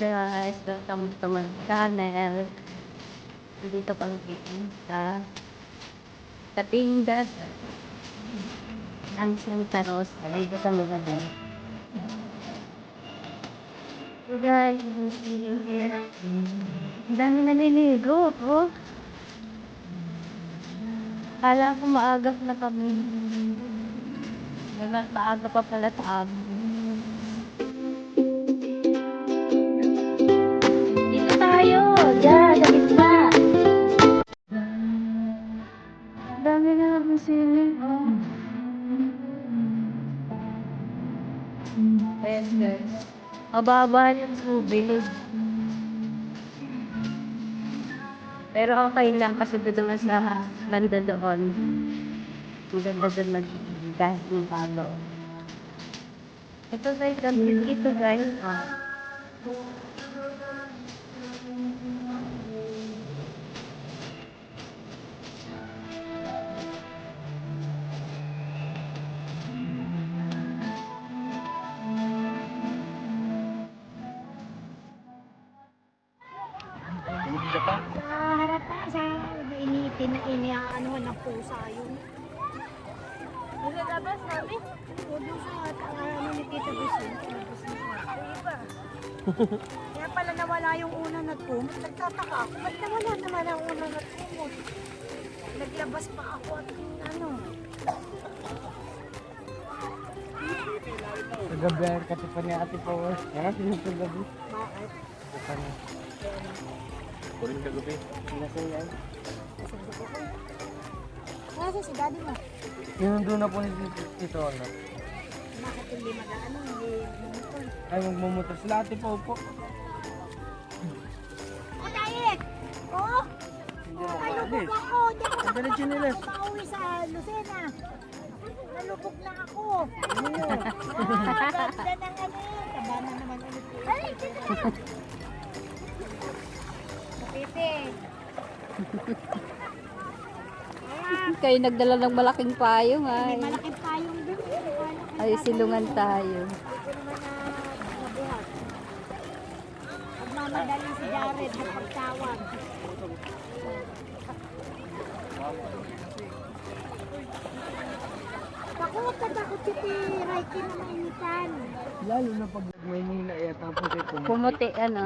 guys, welcome to my channel. Dito kami sa Katingas ang Santa Rosa. Dito sa mga din. So guys, ang dami naliligo, oh. Kala ko maagap na kami. Maaga pa pala tayo. Dito tayo! Diyan, sa gitna! Dami na naman sila. Ayan guys. Mababa yung tubig. Pero okay lang kasi dito na sa banda doon. Maganda doon mag-gas ng palo. Ito guys, ito guys. Harap pa sa initin na iniaanuhan ng pusa yun. Naglalabas namin? O doon sa ano ni Tita Busin. Iba. Kaya pala nawala yung una na tumot. Nagtataka ako. Ba't nawala naman ang una na tumot? Naglabas pa ako at ano. Sa gabi, kasi pa niya ate Power. Yan, sa gabi. Bakit? Sa niya. Kuling sa gabi. Nasa yan. Nasa si daddy mo. Sinundo na po ni Tito Ono. Bakit hindi mag-ano? Hindi bumutol. Ay, magmumotor sila ate Power po. O diet! Oo! Nalubog ako! Hindi ako Diretso nila. makauwi sa Lucena. Nalubog na ako. Ganda ng ano yun. Taba na naman ulit. Kapite. Kayo nagdala ng malaking payong May ay. malaking payong dun. Ay, silungan tayo. Dito naman na nabuhat. Magmamadali si Jared na pagtawag. Takot na takot si Raiki na mainitan. Lalo na pag may nila tapos ito. Pumuti, ano.